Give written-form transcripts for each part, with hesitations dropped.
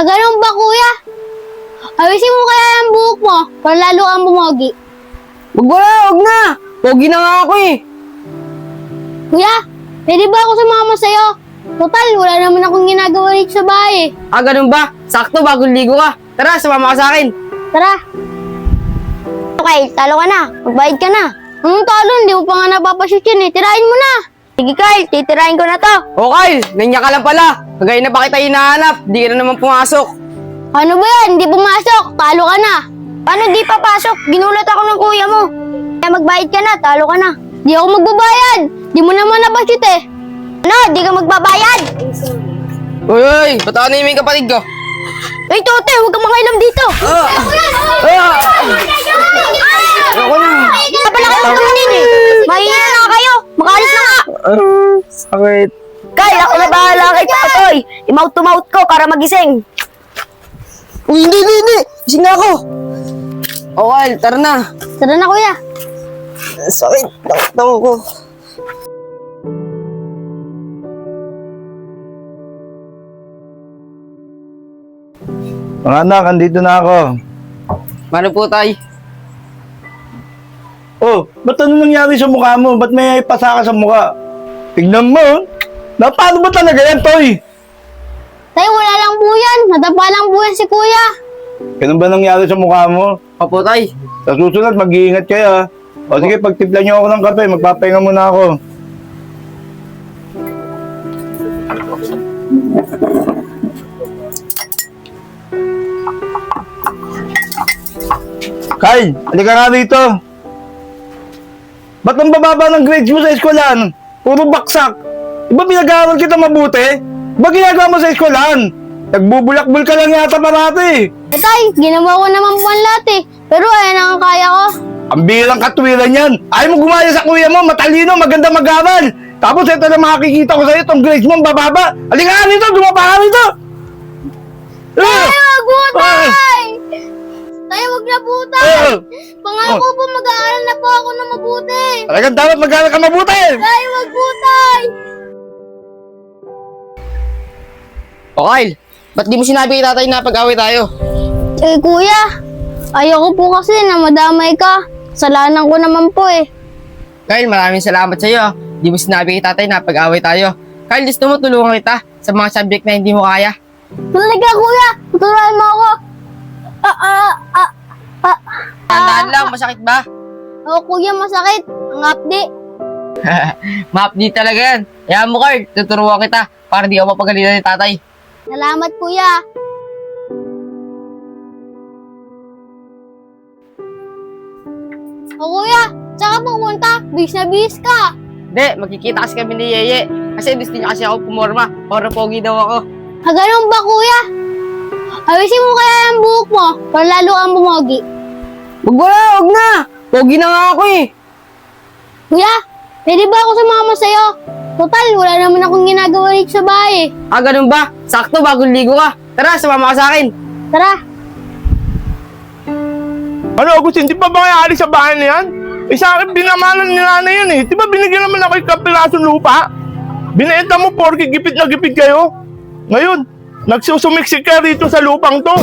ganun ba, kuya? Ayusin mo kaya ang buhok mo para lalo kang bumogi. Huwag na! Pogi na nga ako eh! Kuya, pwede ba ako sumama sa'yo? Total, wala naman akong ginagawa dito sa bahay. Ganun ba? Sakto, bagong ligo ka. Tara, sumama ka sa akin. Tara. Okay, talo ka na. Magbayad ka na. Anong talo? Hindi mo pa nga napapashoot yan eh. Tirahin mo na. Sige Kyle, titirahin ko na to. O Kyle, ganyan ka lang pala. Kagaya na ba kita hinahanap? Di ka na naman pumasok. Ano ba yan? Hindi pumasok. Talo ka na. Paano di papasok? Ginulat ako ng kuya mo. Kaya magbayad ka na, talo ka na. Di ako magbabayad. Di mo naman napashoot eh. Ano, di ka magbabayad? Uy, ba't ako na yung kapatid ko? Uy, Tote, huwag kang mangailam dito. Ako na. Kapala kayo tumanin eh. Mahina na kayo. Makalis na nga. Sakit. Kyle, ako na bahala kay Totoy. I-mouth to mouth ko para magising. Uy, hindi. Gising na ako. O Kyle, tara na. Tara na, kuya. Sakit. Nakatawa ko. Mga anak, andito na ako. Mano po tay? Oh, ba't ano nangyari sa mukha mo? Ba't may pasa ka sa mukha? Tignan mo. Paano ba talaga yan, Toy? Tay, wala lang po yan. Nadapa lang po yan si kuya. Ganun ba nangyari sa mukha mo? Opo tay. Sa susunod, mag-iingat kayo, ha? O sige, pagtimpla niyo ako ng kape, magpapahinga muna ako. Kyle, halika nga rito. Ba't ang bababa ng grades mo sa eskwelahan? Puro baksak. Di ba pinag-aaral kita mabuti? Ba ginagawa mo sa eskwelahan? Nagbubulakbul ka lang yata parati. Eh, tay, ginawa ko naman po ang lahat eh. Pero ayan ang kaya ko. Ang birang katwiran yan. Ayaw mo gumaya sa kuya mo, matalino, maganda mag-aral. Tapos ito na makikita ko sa'yo, itong grades mo, ang bababa. Halika nga rito, dumapa ka rito. Tay, wag po, tay! Tay, wag na po, tay! Pangako po, mag-aaral na po ako na mabuti. Talagang dapat mag-aral ka mabuti. Tay, wag po, tay! O Kyle, ba't di mo sinabi kay tatay na pag-away tayo? Eh, kuya, ayoko po kasi na madamay ka. Kasalanan ko naman po eh. Kyle, maraming salamat sa iyo. Di mo sinabi kay tatay na pag-away tayo. Kyle, gusto mo tulungan kita sa mga subject na hindi mo kaya? Talaga, kuya! Tuturuan mo ako! Tandaan lang, masakit ba? Oo, kuya, masakit. Ang hapdi. Mapdi talaga yan. Hayaan mo, Kyle, tuturuan kita para di ako mapagalitan ni tatay. Salamat, kuya. O, kuya, saan ka pupunta? Bis na bis ka. Hindi, magkikita kasi kami ni Yeye. Kasi gusto niya kasi ako pumorma. Para pogi daw ako. Ganun ba, kuya? Ayusin mo kaya ang buhok mo para lalo kang bumogi. Huwag na! Pogi na nga ako eh. Kuya, pwede ba ako sumama sa'yo? Total, wala naman akong ginagawa dito sa bahay. Ganun ba? Sakto, bagong ligo ka. Tara, sumama ka sa akin. Tara. Ano, Agustin, di ba kaya alis sa bahay na yan? Eh sa akin, binamalan ni nanay yan eh. Di ba binigyan naman ako yung kapirasong lupa? Binenta mo porke gipit na gipit kayo. Ngayon, nagsusumiksik ka rito sa lupang to.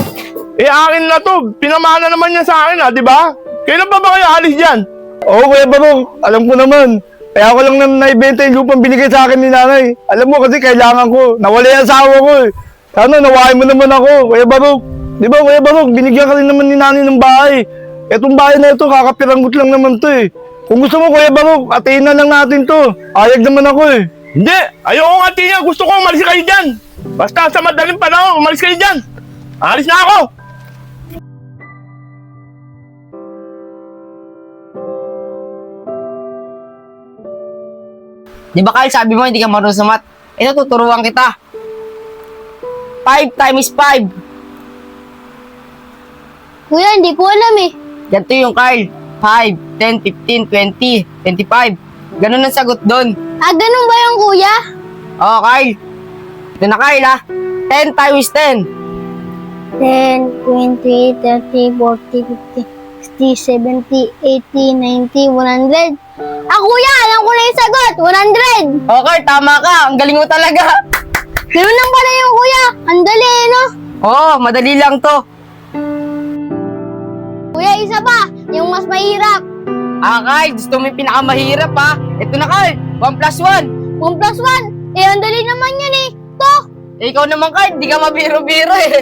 Eh akin na to, pinamana naman niya sa akin ha, di ba? Kailan ba kayo alis dyan? Oo, Kuya Barok, alam ko naman. Kaya ako lang naibenta yung lupang binigay sa akin ni nanay. Alam mo kasi kailangan ko. Nawala yung asawa ko eh. Sana nawain mo naman ako, Kuya Barok. Di ba, Kuya Barok, binigyan ka rin naman ni nanay ng bahay. Etong bahay na ito, kakapiranggot lang naman to eh. Kung gusto mo, Kuya Barok, atiin na lang natin to. Ayag naman ako eh. Hindi, ayoko nga atiin niya. Gusto ko umalis kayo dyan. Basta sa madaling panahon, umalis kayo dyan. Alis na ako. Di ba Kyle, sabi mo hindi ka marunong sa math? Ito, tuturuan kita. 5 times 5. Kuya, hindi ko alam eh. Ganito yung Kyle. 5, 10, 15, 20, 25. Ganun ang sagot doon. Ganun ba yung kuya? Oo, Kyle. Ito na Kyle ha. 10 times 10. 10, 20, 30, 40, 50, 60, 70, 80, 90, 100. Kuya, alam ko na yung sagot. 100. Okay, tama ka. Ang galing mo talaga. Ganun lang pala yung kuya. Ang dali, no? Oo, madali lang to. Kuya, isa pa. Yung mas mahirap. Carl, gusto mo yung pinakamahirap ha? Ito na Carl, 1+1. 1 plus 1. Eh, ang dali naman yan eh. To. Eh, ikaw naman Carl, di ka mabiro-biro eh.